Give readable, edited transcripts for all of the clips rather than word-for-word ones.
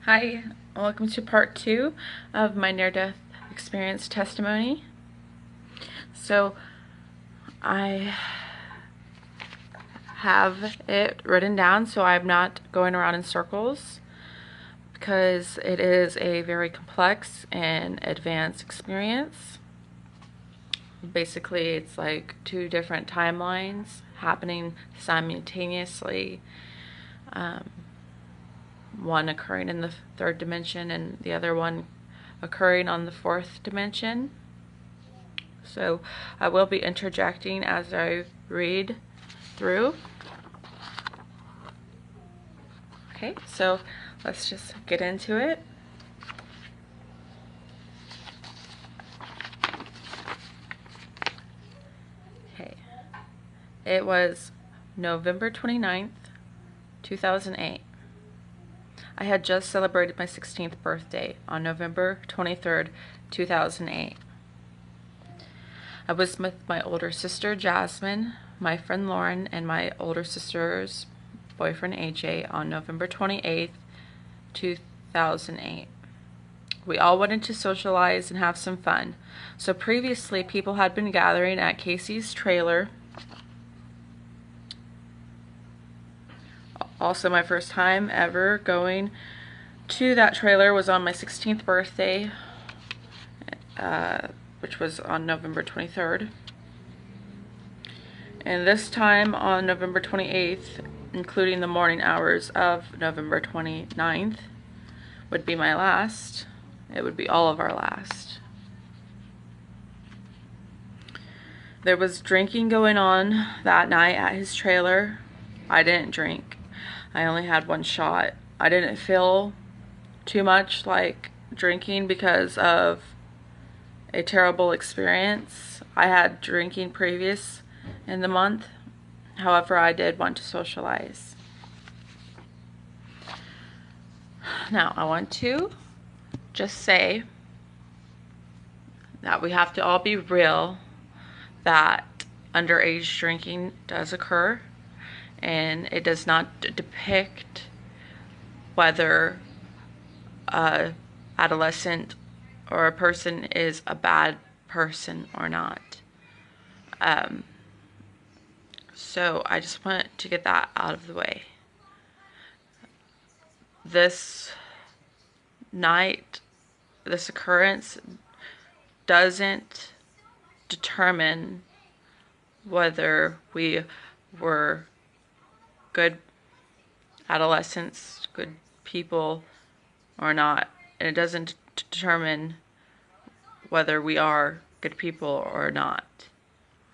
Hi, welcome to part 2 of my near-death experience testimony. So I have it written down so I'm not going around in circles, because it is a very complex and advanced experience. Basically, it's like 2 different timelines happening simultaneously. One occurring in the 3rd dimension and the other one occurring on the 4th dimension. So I will be interjecting as I read through. Okay, so let's just get into it. Okay, it was November 29th, 2008. I had just celebrated my 16th birthday on November 23rd, 2008. I was with my older sister, Jasmine, my friend Lauren, and my older sister's boyfriend, AJ, on November 28th, 2008. We all wanted to socialize and have some fun. So previously, people had been gathering at Casey's trailer. Also, my first time ever going to that trailer was on my 16th birthday, which was on November 23rd. And this time on November 28th, including the morning hours of November 29th, would be my last. It would be all of our last. There was drinking going on that night at his trailer. I didn't drink. I only had 1 shot. I didn't feel too much like drinking because of a terrible experience I had drinking previous in the month. However, I did want to socialize. Now, I want to just say that we have to all be real that underage drinking does occur, and it does not depict whether a adolescent or a person is a bad person or not. So I just want to get that out of the way. This night, this occurrence doesn't determine whether we were good adolescents, good people or not. And it doesn't determine whether we are good people or not.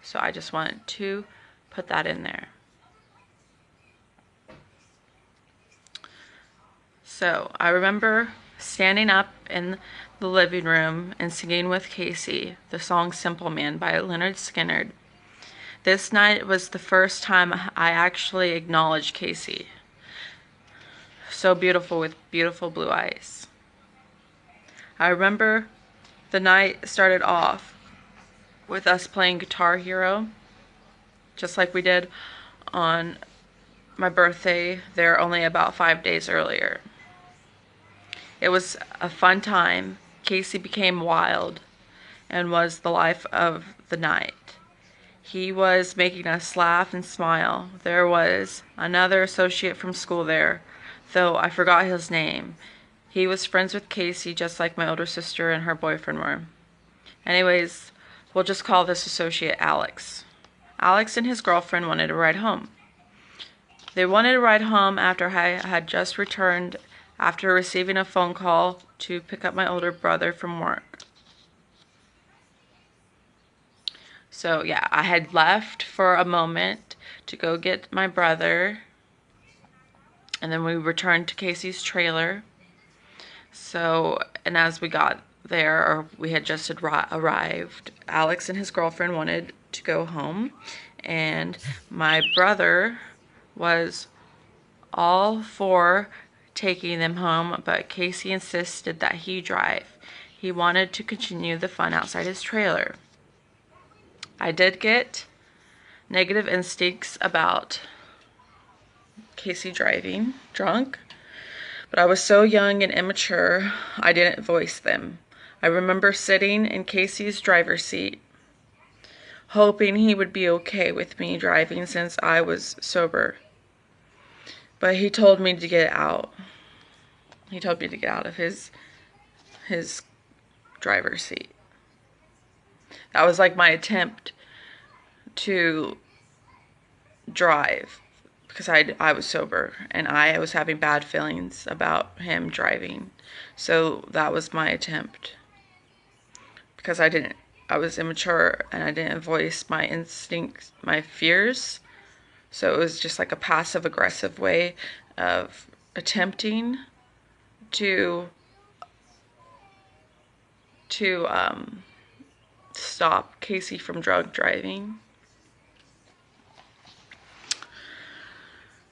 So I just want to put that in there. So I remember standing up in the living room and singing with Casey the song Simple Man by Leonard Skinner. This night was the first time I actually acknowledged Casey. So beautiful, with beautiful blue eyes. I remember the night started off with us playing Guitar Hero, just like we did on my birthday there only about 5 days earlier. It was a fun time. Casey became wild and was the life of the night. He was making us laugh and smile. There was another associate from school there, though I forgot his name. He was friends with Casey, just like my older sister and her boyfriend were. Anyways, we'll just call this associate Alex. Alex and his girlfriend wanted to ride home. They wanted to ride home after I had just returned after receiving a phone call to pick up my older brother from work. So yeah, I had left for a moment to go get my brother, and then we returned to Casey's trailer. So, and as we got there, or we had just arrived, Alex and his girlfriend wanted to go home, and my brother was all for taking them home, but Casey insisted that he drive. He wanted to continue the fun outside his trailer. I did get negative instincts about Casey driving drunk, but I was so young and immature, I didn't voice them. I remember sitting in Casey's driver's seat, hoping he would be okay with me driving since I was sober. But he told me to get out. He told me to get out of his driver's seat. That was like my attempt to drive, because I was sober and I was having bad feelings about him driving. So that was my attempt, because I was immature and I didn't voice my instincts, my fears. So it was just like a passive aggressive way of attempting to stop Casey from drunk driving.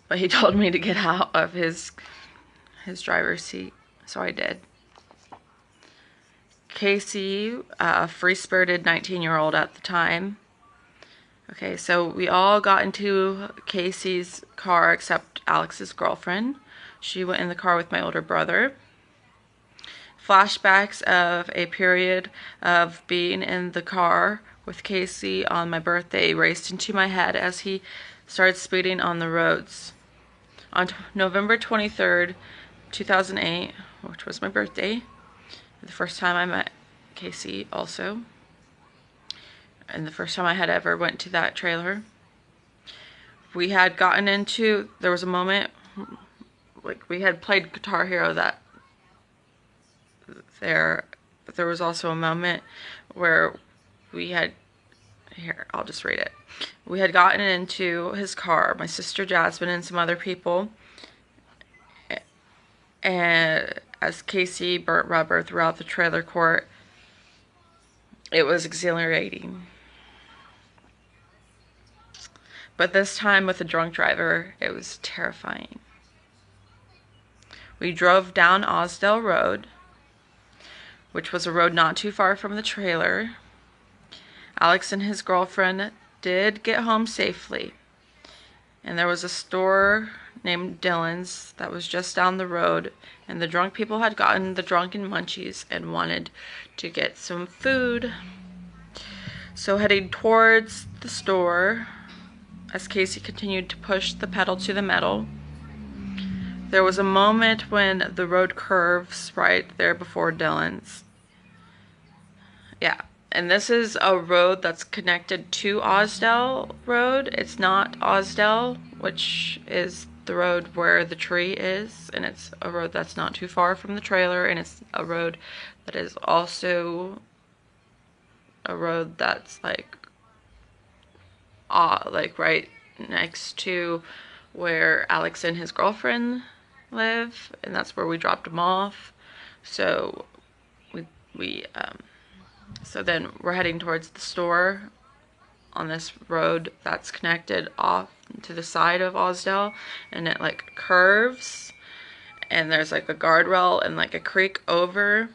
But he told me to get out of his driver's seat, so I did. Casey, a free-spirited 19-year-old at the time. Okay, so we all got into Casey's car except Alex's girlfriend. She went in the car with my older brother. Flashbacks of a period of being in the car with Casey on my birthday raced into my head as he started speeding on the roads. On November 23rd, 2008, which was my birthday, the first time I met Casey also, and the first time I had ever went to that trailer, we had gotten into, there was a moment, like we had played Guitar Hero that there, but there was also a moment where we had, here, I'll just read it. We had gotten into his car, my sister Jasmine and some other people, and as Casey burnt rubber throughout the trailer court, it was exhilarating. But this time with a drunk driver, it was terrifying. We drove down Osdale Road, which was a road not too far from the trailer. Alex and his girlfriend did get home safely, and there was a store named Dylan's that was just down the road, and the drunk people had gotten the drunken munchies and wanted to get some food. So heading towards the store, as Casey continued to push the pedal to the metal, there was a moment when the road curves right there before Dylan's. Yeah. And this is a road that's connected to Osdale Road. It's not Osdale, which is the road where the tree is, and it's a road that's not too far from the trailer, and it's a road that is also a road that's like right next to where Alex and his girlfriend live, and that's where we dropped them off. So so then we're heading towards the store on this road that's connected off to the side of Osdale, and it like curves, and there's like a guardrail and like a creek over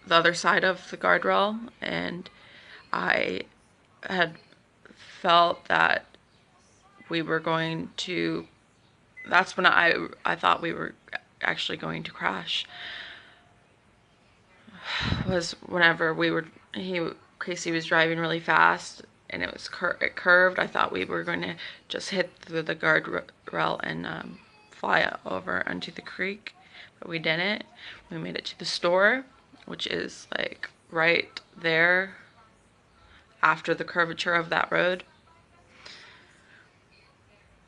the other side of the guardrail, and I had felt that we were going to, that's when I thought we were actually going to crash, was whenever Casey was driving really fast, and it curved. I thought we were going to just hit the guardrail and fly over onto the creek, but we didn't. We made it to the store, which is like right there after the curvature of that road.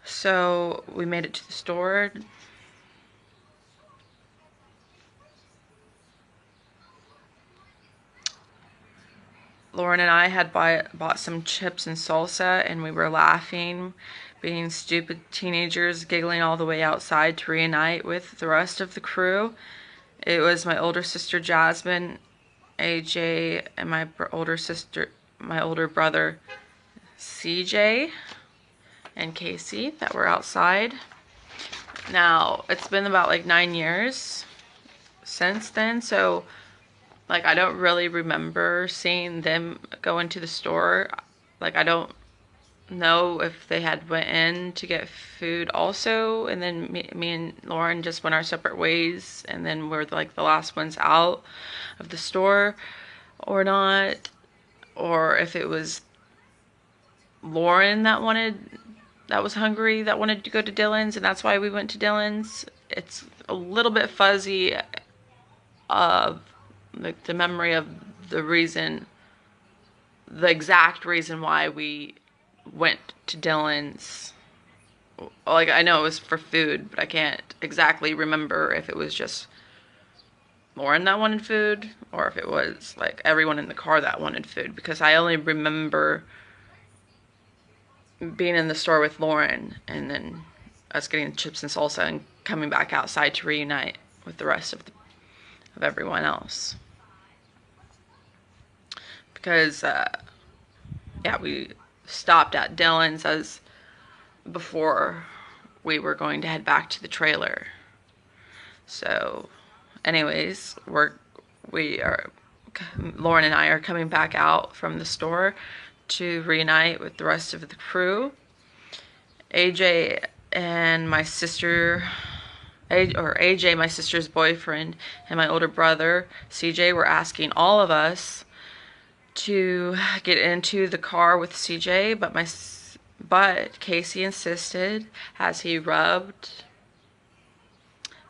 So we made it to the store. Lauren and I had bought some chips and salsa, and we were laughing, being stupid teenagers, giggling all the way outside to reunite with the rest of the crew. It was my older sister Jasmine, AJ, and my older brother CJ, and Casey that were outside. Now, it's been about like 9 years since then, so like I don't really remember seeing them go into the store. Like I don't know if they had went in to get food also, and then me and Lauren just went our separate ways, and then we're like the last ones out of the store or not, or if it was Lauren that was hungry, that wanted to go to Dylan's, and that's why we went to Dylan's. It's a little bit fuzzy of like the memory of the exact reason why we went to Dylan's. Like I know it was for food, but I can't exactly remember if it was just Lauren that wanted food or if it was like everyone in the car that wanted food, because I only remember being in the store with Lauren and then us getting chips and salsa and coming back outside to reunite with the rest of everyone else. Because yeah, we stopped at Dylan's as before we were going to head back to the trailer. So anyways, Lauren and I are coming back out from the store to reunite with the rest of the crew. AJ and my sister, AJ, my sister's boyfriend, and my older brother CJ were asking all of us to get into the car with CJ, but Casey insisted, as he rubbed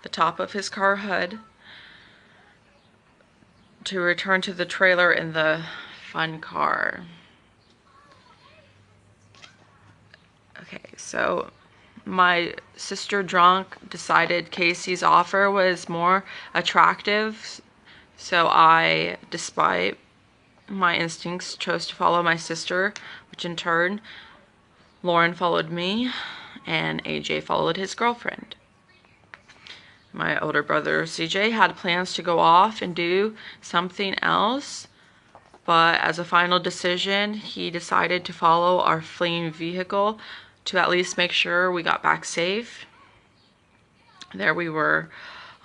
the top of his car hood, to return to the trailer in the fun car. Okay, so my sister drunk decided Casey's offer was more attractive, so I, despite my instincts, chose to follow my sister, which in turn Lauren followed me and AJ followed his girlfriend. My older brother CJ had plans to go off and do something else, but as a final decision he decided to follow our fleeing vehicle to at least make sure we got back safe. There we were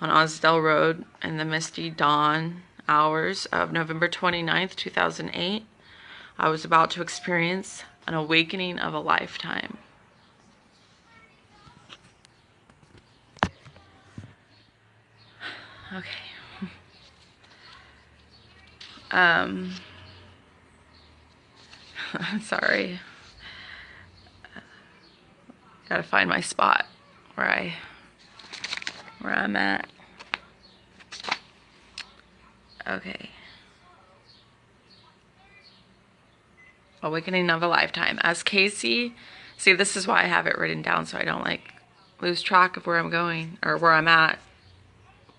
on Osdell Road in the misty dawn hours of November 29th, 2008. I was about to experience an awakening of a lifetime. Okay. Sorry. Gotta find my spot where I'm at. Okay. Awakening of a lifetime. As Casey, see, this is why I have it written down so I don't like lose track of where I'm going or where I'm at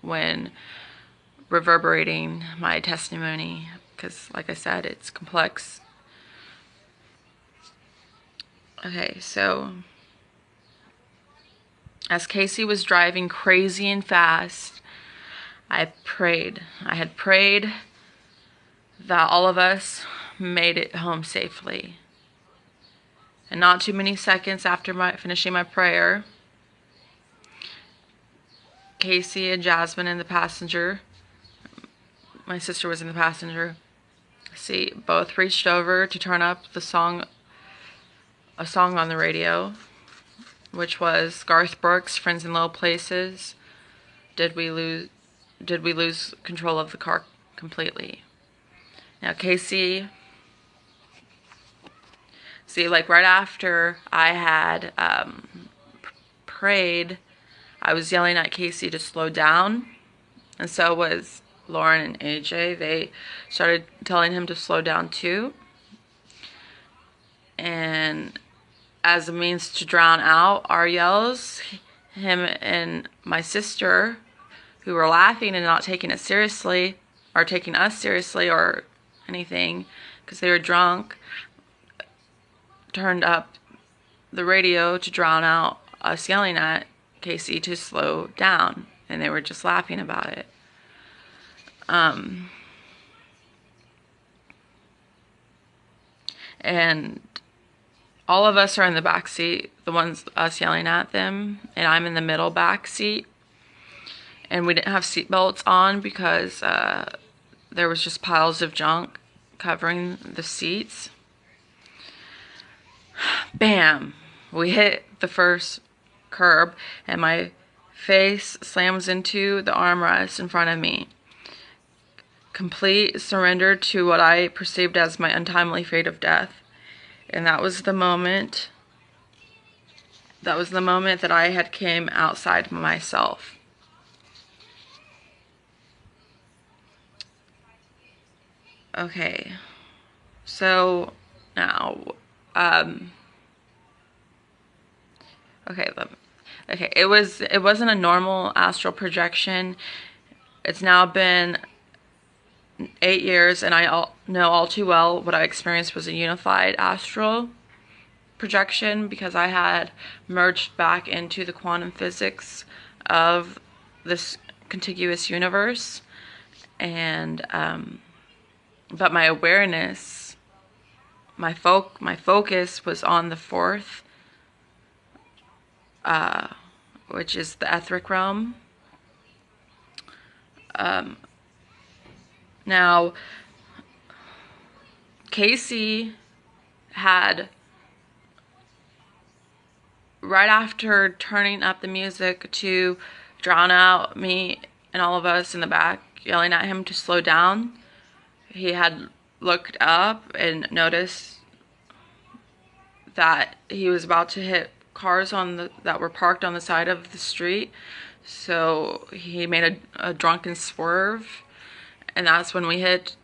when reverberating my testimony, because like I said, it's complex. Okay, so as Casey was driving crazy and fast, I had prayed that all of us made it home safely. And not too many seconds after finishing my prayer, Casey and Jasmine in the passenger, my sister was in the passenger seat, both reached over to turn up a song on the radio, which was Garth Brooks' Friends in Low Places. Did we lose control of the car completely? Now Casey, see, like right after I had prayed, I was yelling at Casey to slow down, and so was Lauren and AJ. They started telling him to slow down too, and as a means to drown out our yells, him and my sister, who were laughing and not taking it seriously, or taking us seriously or anything, because they were drunk, turned up the radio to drown out us yelling at Casey to slow down, and they were just laughing about it. And all of us are in the back seat, the ones us yelling at them, and I'm in the middle back seat. And we didn't have seatbelts on because there was just piles of junk covering the seats. Bam! We hit the first curb, and my face slams into the armrest in front of me. Complete surrender to what I perceived as my untimely fate of death. And that was the moment that I had came outside myself. Okay, so now, it wasn't a normal astral projection. It's now been 8 years, and I know all too well what I experienced was a unified astral projection, because I had merged back into the quantum physics of this contiguous universe, and but my awareness, my focus was on the fourth, which is the etheric realm. Now, Casey had, right after turning up the music to drown out me and all of us in the back, yelling at him to slow down, he had looked up and noticed that he was about to hit cars that were parked on the side of the street. So he made a drunken swerve, and that's when we hit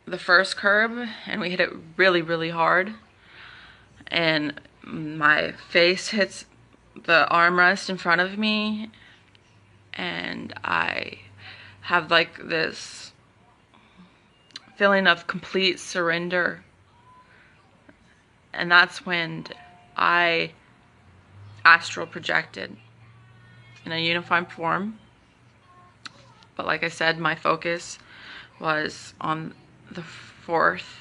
the first curb, and we hit it really, really hard. And my face hits the armrest in front of me, and I have like this feeling of complete surrender. And that's when I astral projected in a unified form. But like I said, my focus was on the fourth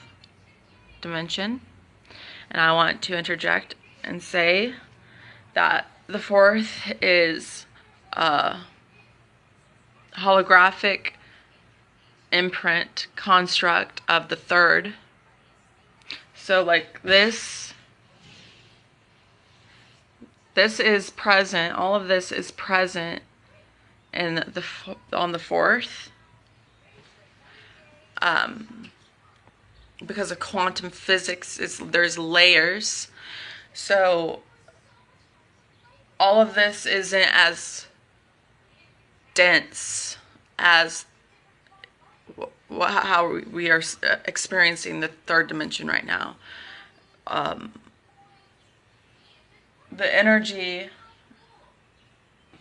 dimension. And I want to interject and say that the fourth is a holographic imprint construct of the third. So like this is present, all of this is present in on the fourth, because of quantum physics, there's layers. So all of this isn't as dense as how we are experiencing the third dimension right now. The energy,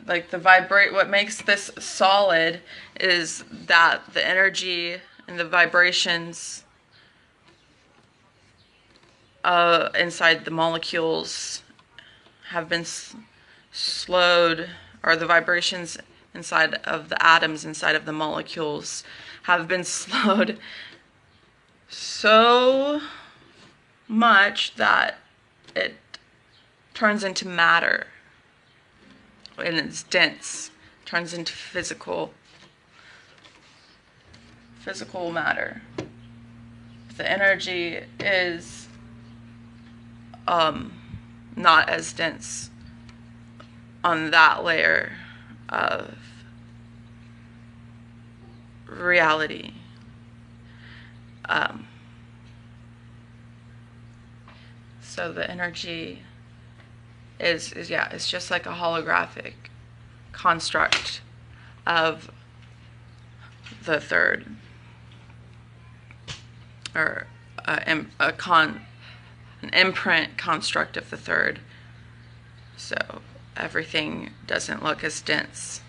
like what makes this solid is that the energy and the vibrations inside the molecules have been slowed, or the vibrations inside of the atoms inside of the molecules have been slowed so much that it turns into matter, and it's dense, turns into physical matter. The energy is not as dense on that layer of reality. So the energy is it's just like a holographic construct of the third, or an imprint construct of the third. So everything doesn't look as dense.